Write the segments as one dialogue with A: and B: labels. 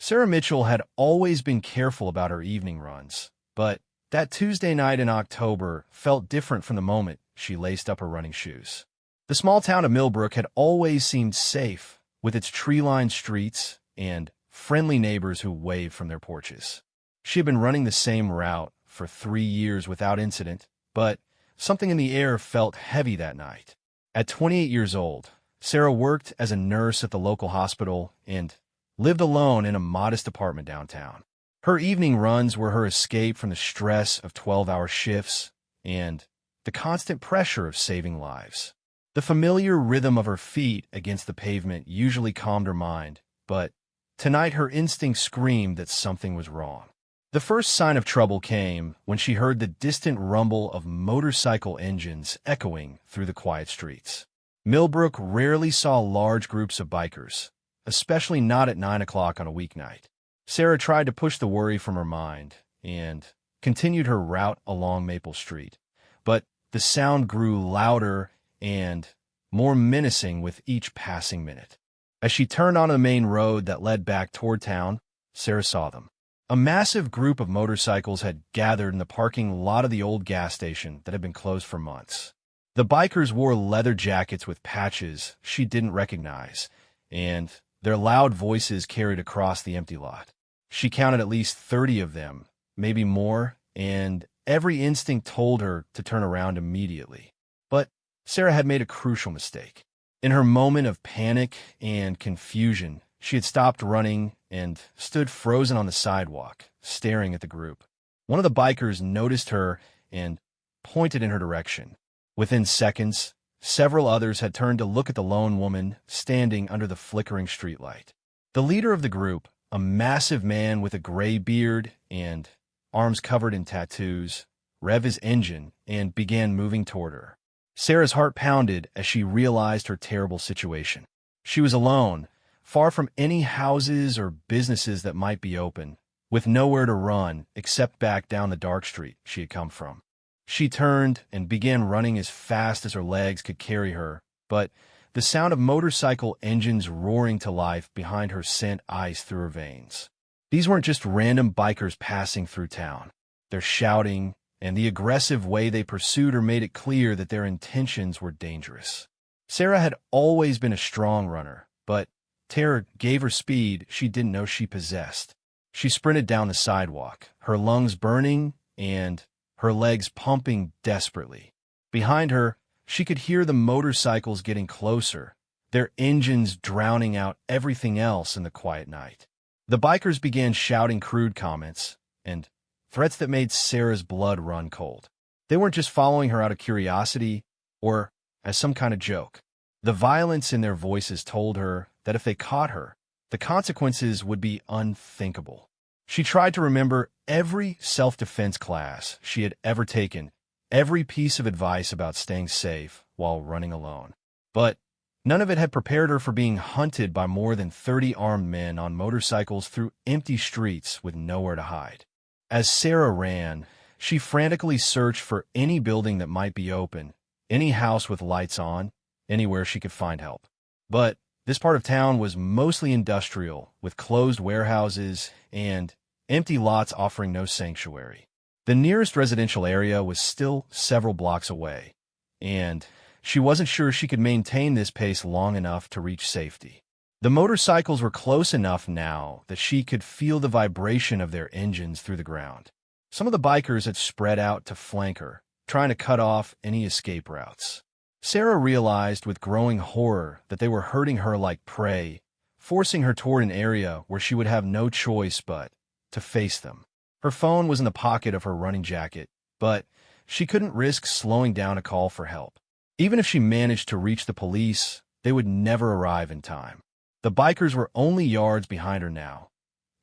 A: Sarah Mitchell had always been careful about her evening runs, but that Tuesday night in October felt different from the moment she laced up her running shoes. The small town of Millbrook had always seemed safe, with its tree-lined streets and friendly neighbors who waved from their porches. She had been running the same route for 3 years without incident, but something in the air felt heavy that night. At 28 years old, Sarah worked as a nurse at the local hospital and lived alone in a modest apartment downtown. Her evening runs were her escape from the stress of 12-hour shifts and the constant pressure of saving lives. The familiar rhythm of her feet against the pavement usually calmed her mind, but tonight her instinct screamed that something was wrong. The first sign of trouble came when she heard the distant rumble of motorcycle engines echoing through the quiet streets. Millbrook rarely saw large groups of bikers, especially not at 9 o'clock on a weeknight. Sarah tried to push the worry from her mind and continued her route along Maple Street, but the sound grew louder and more menacing with each passing minute. As she turned onto the main road that led back toward town, Sarah saw them. A massive group of motorcycles had gathered in the parking lot of the old gas station that had been closed for months. The bikers wore leather jackets with patches she didn't recognize, and their loud voices carried across the empty lot. She counted at least 30 of them, maybe more, and every instinct told her to turn around immediately. But Sarah had made a crucial mistake. In her moment of panic and confusion, she had stopped running and stood frozen on the sidewalk, staring at the group. One of the bikers noticed her and pointed in her direction. Within seconds, several others had turned to look at the lone woman standing under the flickering streetlight. The leader of the group, a massive man with a gray beard and arms covered in tattoos, revved his engine and began moving toward her. Sarah's heart pounded as she realized her terrible situation. She was alone, far from any houses or businesses that might be open, with nowhere to run except back down the dark street she had come from. She turned and began running as fast as her legs could carry her, but the sound of motorcycle engines roaring to life behind her sent ice through her veins. These weren't just random bikers passing through town. Their shouting and the aggressive way they pursued her made it clear that their intentions were dangerous. Sarah had always been a strong runner, but terror gave her speed she didn't know she possessed. She sprinted down the sidewalk, her lungs burning and her legs pumping desperately. Behind her, she could hear the motorcycles getting closer, their engines drowning out everything else in the quiet night. The bikers began shouting crude comments and threats that made Sarah's blood run cold. They weren't just following her out of curiosity or as some kind of joke. The violence in their voices told her that if they caught her, the consequences would be unthinkable. She tried to remember every self-defense class she had ever taken, every piece of advice about staying safe while running alone. But none of it had prepared her for being hunted by more than 30 armed men on motorcycles through empty streets with nowhere to hide. As Sarah ran, she frantically searched for any building that might be open, any house with lights on, anywhere she could find help. But this part of town was mostly industrial, with closed warehouses and empty lots offering no sanctuary. The nearest residential area was still several blocks away, and she wasn't sure she could maintain this pace long enough to reach safety. The motorcycles were close enough now that she could feel the vibration of their engines through the ground. Some of the bikers had spread out to flank her, trying to cut off any escape routes. Sarah realized with growing horror that they were herding her like prey, forcing her toward an area where she would have no choice but to face them. Her phone was in the pocket of her running jacket, but she couldn't risk slowing down a call for help. Even if she managed to reach the police, they would never arrive in time. The bikers were only yards behind her now,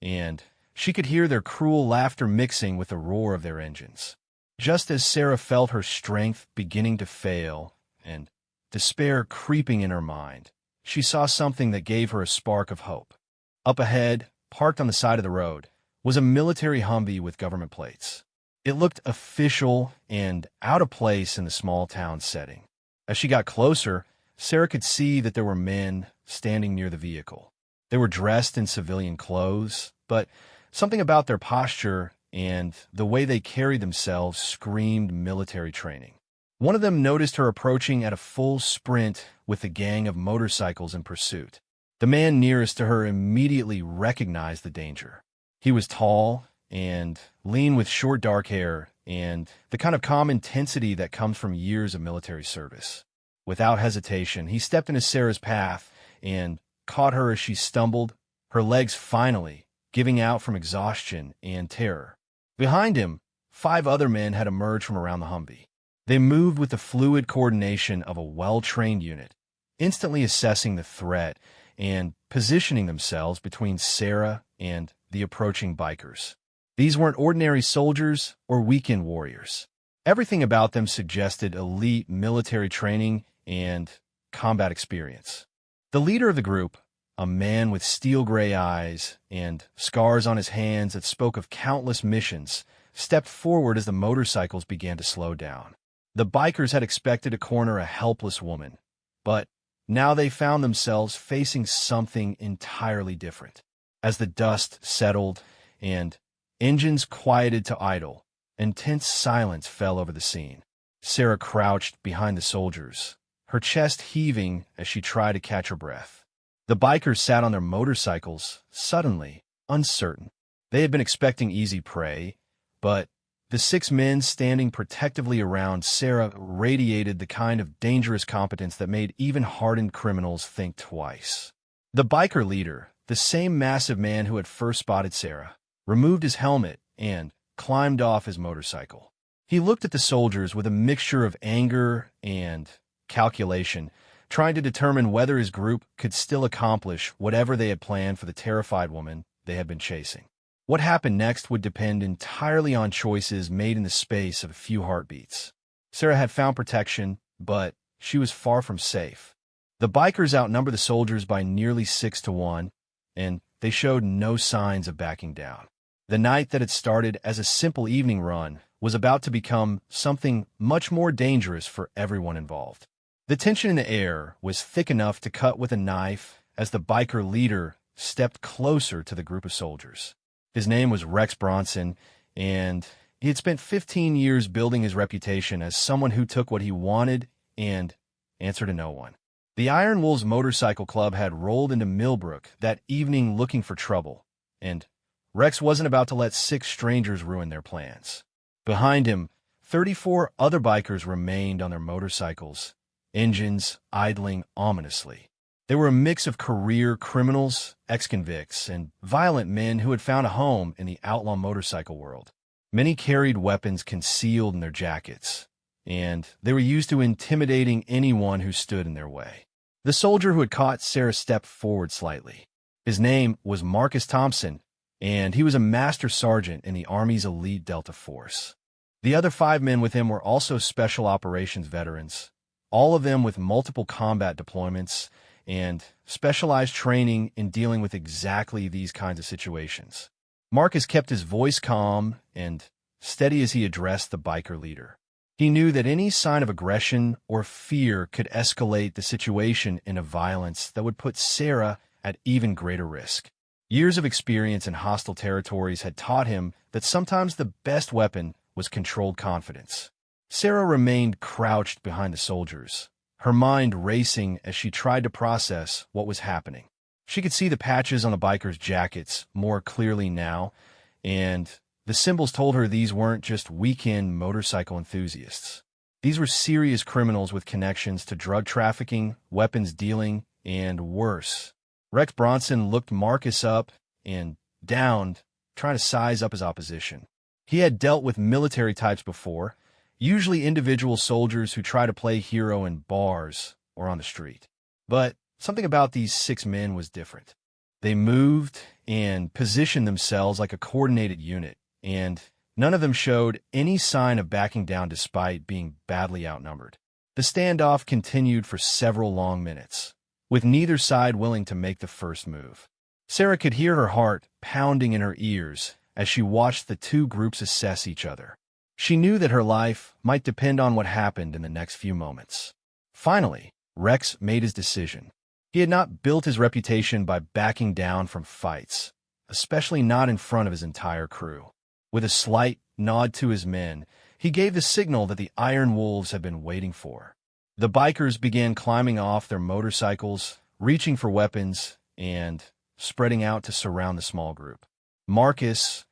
A: and she could hear their cruel laughter mixing with the roar of their engines. Just as Sarah felt her strength beginning to fail and despair creeping in her mind, she saw something that gave her a spark of hope. Up ahead, parked on the side of the road, was a military Humvee with government plates. It looked official and out of place in the small town setting. As she got closer, Sarah could see that there were men standing near the vehicle. They were dressed in civilian clothes, but something about their posture and the way they carried themselves screamed military training. One of them noticed her approaching at a full sprint with a gang of motorcycles in pursuit. The man nearest to her immediately recognized the danger. He was tall and lean with short dark hair and the kind of calm intensity that comes from years of military service. Without hesitation, he stepped into Sarah's path and caught her as she stumbled, her legs finally giving out from exhaustion and terror. Behind him, 5 other men had emerged from around the Humvee. They moved with the fluid coordination of a well-trained unit, instantly assessing the threat and positioning themselves between Sarah and the approaching bikers. These weren't ordinary soldiers or weekend warriors. Everything about them suggested elite military training and combat experience. The leader of the group, a man with steel-gray eyes and scars on his hands that spoke of countless missions, stepped forward as the motorcycles began to slow down. The bikers had expected to corner a helpless woman, but now they found themselves facing something entirely different. As the dust settled and engines quieted to idle, intense silence fell over the scene. Sarah crouched behind the soldiers, her chest heaving as she tried to catch her breath. The bikers sat on their motorcycles, suddenly uncertain. They had been expecting easy prey, but the 6 men standing protectively around Sarah radiated the kind of dangerous competence that made even hardened criminals think twice. The biker leader, the same massive man who had first spotted Sarah, removed his helmet and climbed off his motorcycle. He looked at the soldiers with a mixture of anger and calculation, trying to determine whether his group could still accomplish whatever they had planned for the terrified woman they had been chasing. What happened next would depend entirely on choices made in the space of a few heartbeats. Sarah had found protection, but she was far from safe. The bikers outnumbered the soldiers by nearly 6-1, and they showed no signs of backing down. The night that had started as a simple evening run was about to become something much more dangerous for everyone involved. The tension in the air was thick enough to cut with a knife as the biker leader stepped closer to the group of soldiers. His name was Rex Bronson, and he had spent 15 years building his reputation as someone who took what he wanted and answered to no one. The Iron Wolves Motorcycle Club had rolled into Millbrook that evening looking for trouble, and Rex wasn't about to let 6 strangers ruin their plans. Behind him, 34 other bikers remained on their motorcycles, engines idling ominously. They were a mix of career criminals, ex-convicts, and violent men who had found a home in the outlaw motorcycle world. Many carried weapons concealed in their jackets, and they were used to intimidating anyone who stood in their way. The soldier who had caught Sarah stepped forward slightly. His name was Marcus Thompson, and he was a master sergeant in the Army's elite Delta Force. The other 5 men with him were also special operations veterans, all of them with multiple combat deployments and specialized training in dealing with exactly these kinds of situations. Marcus kept his voice calm and steady as he addressed the biker leader. He knew that any sign of aggression or fear could escalate the situation into violence that would put Sarah at even greater risk. Years of experience in hostile territories had taught him that sometimes the best weapon was controlled confidence. Sarah remained crouched behind the soldiers, her mind racing as she tried to process what was happening. She could see the patches on the bikers' jackets more clearly now, and the symbols told her these weren't just weekend motorcycle enthusiasts. These were serious criminals with connections to drug trafficking, weapons dealing, and worse. Rex Bronson looked Marcus up and down, trying to size up his opposition. He had dealt with military types before, usually individual soldiers who try to play hero in bars or on the street. But something about these 6 men was different. They moved and positioned themselves like a coordinated unit, and none of them showed any sign of backing down despite being badly outnumbered. The standoff continued for several long minutes, with neither side willing to make the first move. Sarah could hear her heart pounding in her ears as she watched the 2 groups assess each other. She knew that her life might depend on what happened in the next few moments. Finally, Rex made his decision. He had not built his reputation by backing down from fights, especially not in front of his entire crew. With a slight nod to his men, he gave the signal that the Iron Wolves had been waiting for. The bikers began climbing off their motorcycles, reaching for weapons, and spreading out to surround the small group. Marcus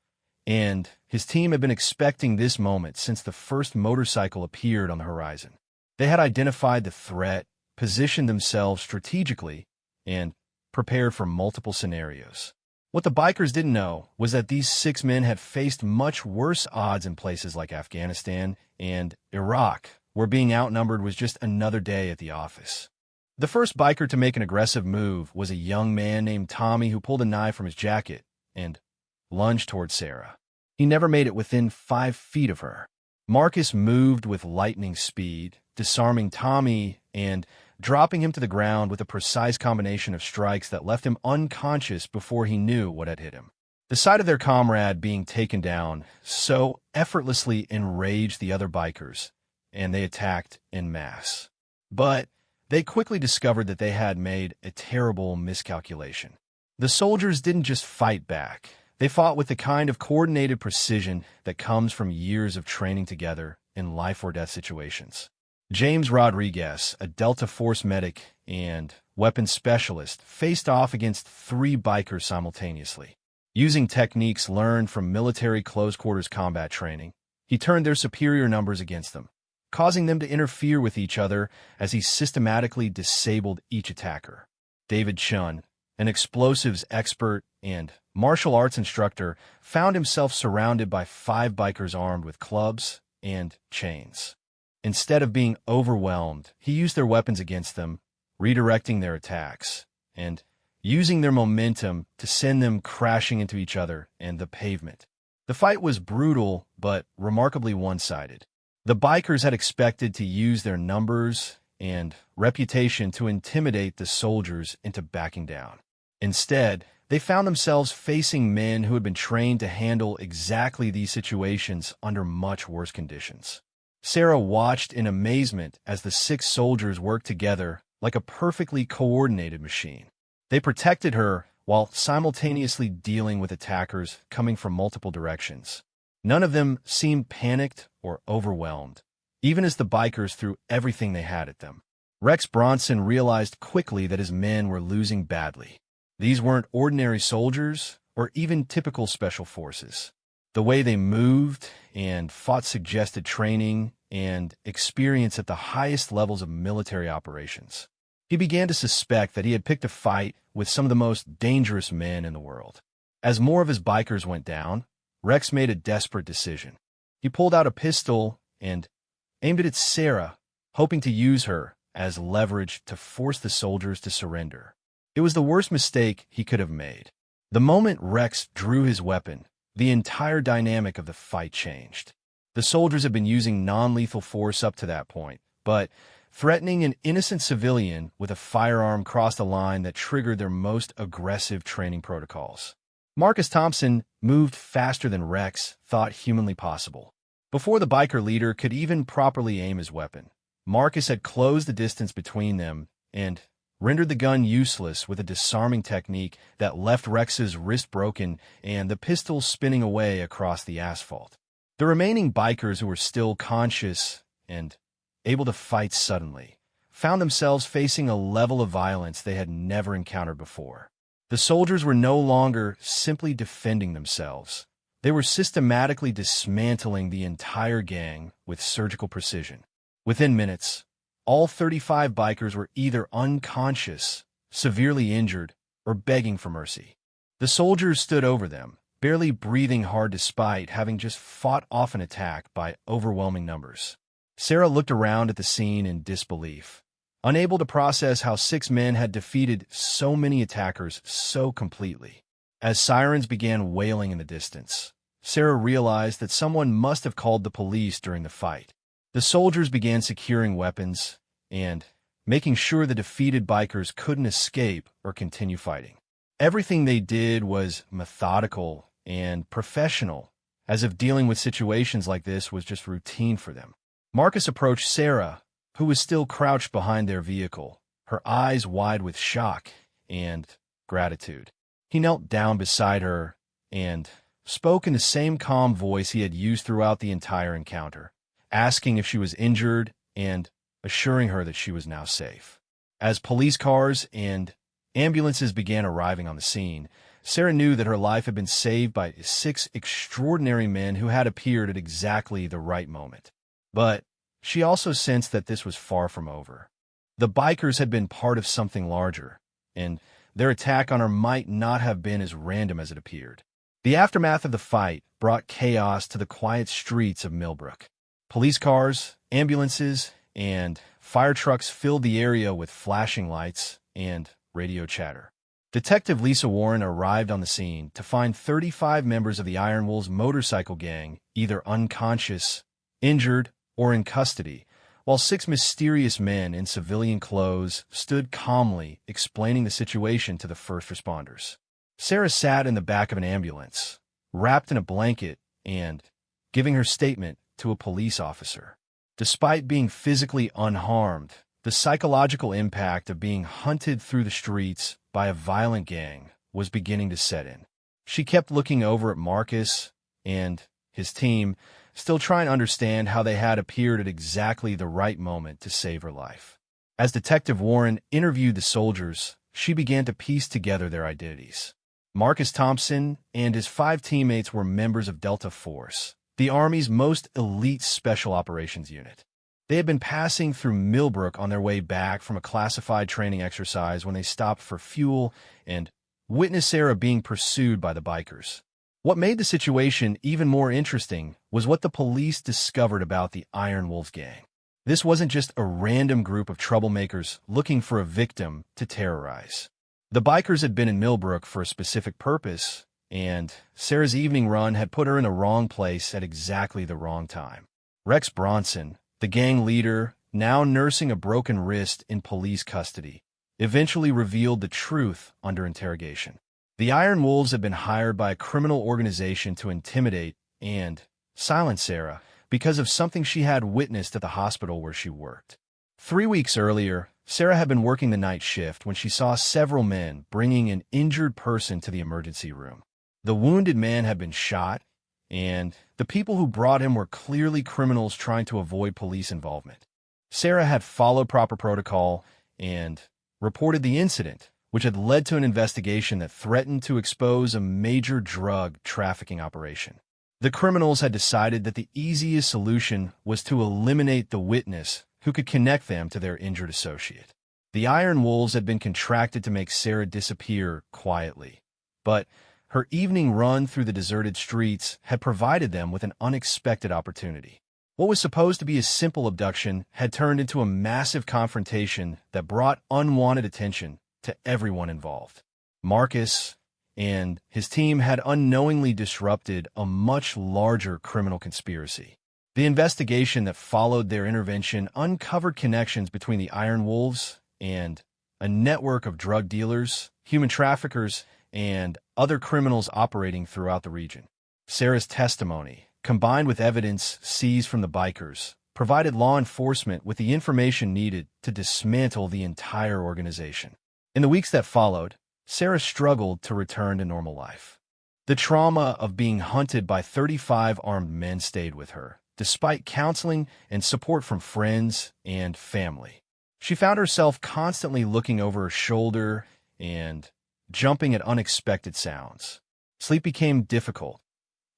A: and his team had been expecting this moment since the first motorcycle appeared on the horizon. They had identified the threat, positioned themselves strategically, and prepared for multiple scenarios. What the bikers didn't know was that these 6 men had faced much worse odds in places like Afghanistan and Iraq, where being outnumbered was just another day at the office. The first biker to make an aggressive move was a young man named Tommy who pulled a knife from his jacket and lunged toward Sarah. He never made it within 5 feet of her. Marcus moved with lightning speed, disarming Tommy and dropping him to the ground with a precise combination of strikes that left him unconscious before he knew what had hit him. The sight of their comrade being taken down so effortlessly enraged the other bikers, and they attacked en masse. But they quickly discovered that they had made a terrible miscalculation. The soldiers didn't just fight back. They fought with the kind of coordinated precision that comes from years of training together in life-or-death situations. James Rodriguez, a Delta Force medic and weapons specialist, faced off against 3 bikers simultaneously. Using techniques learned from military close-quarters combat training, he turned their superior numbers against them, causing them to interfere with each other as he systematically disabled each attacker. David Chun, an explosives expert and martial arts instructor, found himself surrounded by 5 bikers armed with clubs and chains. Instead of being overwhelmed, he used their weapons against them, redirecting their attacks, and using their momentum to send them crashing into each other and the pavement. The fight was brutal, but remarkably one-sided. The bikers had expected to use their numbers and reputation to intimidate the soldiers into backing down. Instead, they found themselves facing men who had been trained to handle exactly these situations under much worse conditions. Sarah watched in amazement as the 6 soldiers worked together like a perfectly coordinated machine. They protected her while simultaneously dealing with attackers coming from multiple directions. None of them seemed panicked or overwhelmed, even as the bikers threw everything they had at them. Rex Bronson realized quickly that his men were losing badly. These weren't ordinary soldiers or even typical special forces. The way they moved and fought suggested training and experience at the highest levels of military operations. He began to suspect that he had picked a fight with some of the most dangerous men in the world. As more of his bikers went down, Rex made a desperate decision. He pulled out a pistol and aimed it at Sarah, hoping to use her as leverage to force the soldiers to surrender. It was the worst mistake he could have made. The moment Rex drew his weapon, the entire dynamic of the fight changed. The soldiers had been using non-lethal force up to that point, but threatening an innocent civilian with a firearm crossed a line that triggered their most aggressive training protocols. Marcus Thompson moved faster than Rex thought humanly possible. Before the biker leader could even properly aim his weapon, Marcus had closed the distance between them and rendered the gun useless with a disarming technique that left Rex's wrist broken and the pistol spinning away across the asphalt. The remaining bikers who were still conscious and able to fight suddenly found themselves facing a level of violence they had never encountered before. The soldiers were no longer simply defending themselves. They were systematically dismantling the entire gang with surgical precision. Within minutes, all 35 bikers were either unconscious, severely injured, or begging for mercy. The soldiers stood over them, barely breathing hard despite having just fought off an attack by overwhelming numbers. Sarah looked around at the scene in disbelief, unable to process how 6 men had defeated so many attackers so completely. As sirens began wailing in the distance, Sarah realized that someone must have called the police during the fight. The soldiers began securing weapons and making sure the defeated bikers couldn't escape or continue fighting. Everything they did was methodical and professional, as if dealing with situations like this was just routine for them. Marcus approached Sarah, who was still crouched behind their vehicle, her eyes wide with shock and gratitude. He knelt down beside her and spoke in the same calm voice he had used throughout the entire encounter, asking if she was injured and assuring her that she was now safe. As police cars and ambulances began arriving on the scene, Sarah knew that her life had been saved by 6 extraordinary men who had appeared at exactly the right moment. But she also sensed that this was far from over. The bikers had been part of something larger, and their attack on her might not have been as random as it appeared. The aftermath of the fight brought chaos to the quiet streets of Millbrook. Police cars, ambulances, and fire trucks filled the area with flashing lights and radio chatter. Detective Lisa Warren arrived on the scene to find 35 members of the Iron Wolves motorcycle gang either unconscious, injured, or in custody, while 6 mysterious men in civilian clothes stood calmly explaining the situation to the first responders. Sarah sat in the back of an ambulance, wrapped in a blanket and giving her statement to a police officer. Despite being physically unharmed, the psychological impact of being hunted through the streets by a violent gang was beginning to set in. She kept looking over at Marcus and his team, still trying to understand how they had appeared at exactly the right moment to save her life. As Detective Warren interviewed the soldiers, she began to piece together their identities. Marcus Thompson and his 5 teammates were members of Delta Force, the Army's most elite special operations unit. They had been passing through Millbrook on their way back from a classified training exercise when they stopped for fuel and witnessed Sarah being pursued by the bikers. What made the situation even more interesting was what the police discovered about the Iron Wolves gang. This wasn't just a random group of troublemakers looking for a victim to terrorize. The bikers had been in Millbrook for a specific purpose, and Sarah's evening run had put her in the wrong place at exactly the wrong time. Rex Bronson, the gang leader, now nursing a broken wrist in police custody, eventually revealed the truth under interrogation. The Iron Wolves had been hired by a criminal organization to intimidate and silence Sarah because of something she had witnessed at the hospital where she worked. 3 weeks earlier, Sarah had been working the night shift when she saw several men bringing an injured person to the emergency room. The wounded man had been shot, and the people who brought him were clearly criminals trying to avoid police involvement. Sarah had followed proper protocol and reported the incident, which had led to an investigation that threatened to expose a major drug trafficking operation. The criminals had decided that the easiest solution was to eliminate the witness who could connect them to their injured associate. The Iron Wolves had been contracted to make Sarah disappear quietly, but her evening run through the deserted streets had provided them with an unexpected opportunity. What was supposed to be a simple abduction had turned into a massive confrontation that brought unwanted attention to everyone involved. Marcus and his team had unknowingly disrupted a much larger criminal conspiracy. The investigation that followed their intervention uncovered connections between the Iron Wolves and a network of drug dealers, human traffickers, and other criminals operating throughout the region. Sarah's testimony, combined with evidence seized from the bikers, provided law enforcement with the information needed to dismantle the entire organization. In the weeks that followed, Sarah struggled to return to normal life. The trauma of being hunted by 35 armed men stayed with her, despite counseling and support from friends and family. She found herself constantly looking over her shoulder and jumping at unexpected sounds. Sleep became difficult,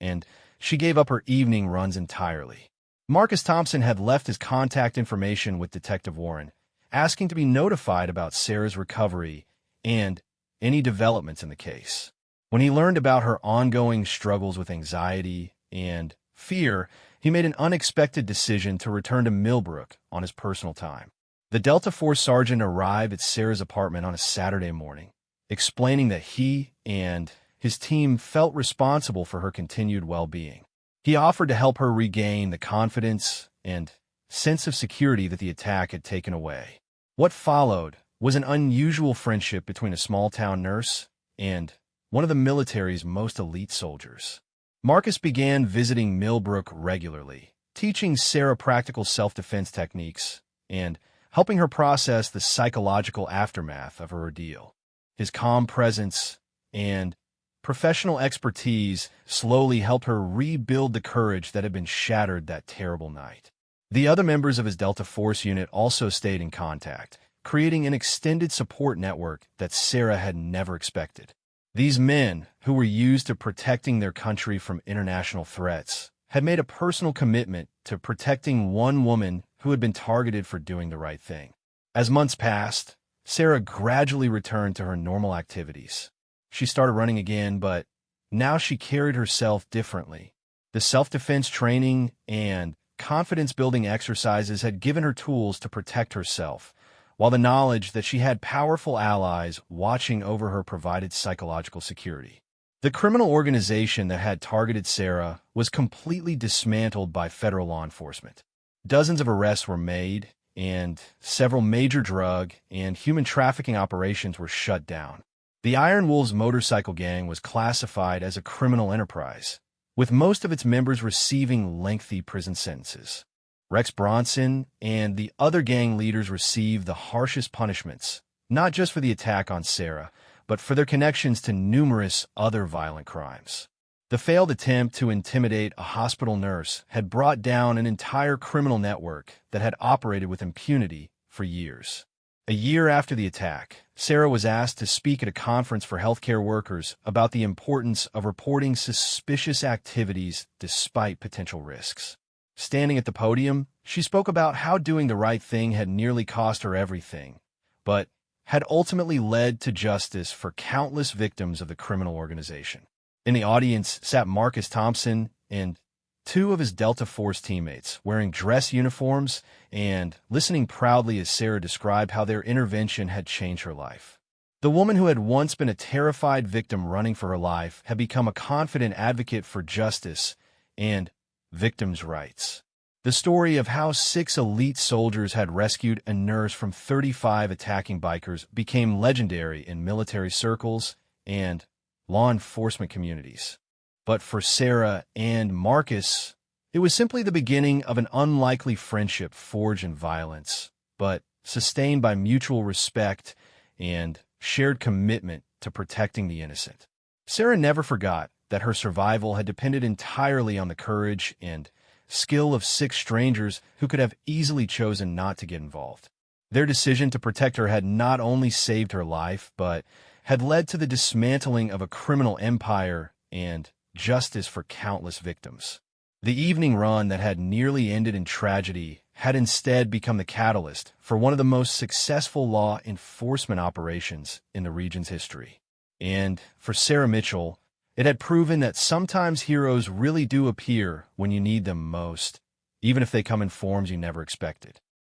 A: and she gave up her evening runs entirely. Marcus Thompson had left his contact information with Detective Warren, asking to be notified about Sarah's recovery and any developments in the case. When he learned about her ongoing struggles with anxiety and fear, he made an unexpected decision to return to Millbrook on his personal time. The Delta Force sergeant arrived at Sarah's apartment on a Saturday morning, explaining that he and his team felt responsible for her continued well-being. He offered to help her regain the confidence and sense of security that the attack had taken away. What followed was an unusual friendship between a small-town nurse and one of the military's most elite soldiers. Marcus began visiting Millbrook regularly, teaching Sarah practical self-defense techniques and helping her process the psychological aftermath of her ordeal. His calm presence and professional expertise slowly helped her rebuild the courage that had been shattered that terrible night. The other members of his Delta Force unit also stayed in contact, creating an extended support network that Sarah had never expected. These men, who were used to protecting their country from international threats, had made a personal commitment to protecting one woman who had been targeted for doing the right thing. As months passed, Sarah gradually returned to her normal activities. She started running again, but now she carried herself differently. The self-defense training and confidence-building exercises had given her tools to protect herself, while the knowledge that she had powerful allies watching over her provided psychological security. The criminal organization that had targeted Sarah was completely dismantled by federal law enforcement. Dozens of arrests were made, and several major drug and human trafficking operations were shut down. The Iron Wolves motorcycle gang was classified as a criminal enterprise, with most of its members receiving lengthy prison sentences. Rex Bronson and the other gang leaders received the harshest punishments, not just for the attack on Sarah, but for their connections to numerous other violent crimes. The failed attempt to intimidate a hospital nurse had brought down an entire criminal network that had operated with impunity for years. A year after the attack, Sarah was asked to speak at a conference for healthcare workers about the importance of reporting suspicious activities despite potential risks. Standing at the podium, she spoke about how doing the right thing had nearly cost her everything, but had ultimately led to justice for countless victims of the criminal organization. In the audience sat Marcus Thompson and two of his Delta Force teammates, wearing dress uniforms and listening proudly as Sarah described how their intervention had changed her life. The woman who had once been a terrified victim running for her life had become a confident advocate for justice and victims' rights. The story of how 6 elite soldiers had rescued a nurse from 35 attacking bikers became legendary in military circles and law enforcement communities. But for Sarah and Marcus, it was simply the beginning of an unlikely friendship forged in violence, but sustained by mutual respect and shared commitment to protecting the innocent. Sarah never forgot that her survival had depended entirely on the courage and skill of 6 strangers who could have easily chosen not to get involved. Their decision to protect her had not only saved her life, but had led to the dismantling of a criminal empire and justice for countless victims. The evening run that had nearly ended in tragedy had instead become the catalyst for one of the most successful law enforcement operations in the region's history. And for Sarah Mitchell, it had proven that sometimes heroes really do appear when you need them most, even if they come in forms you never expected.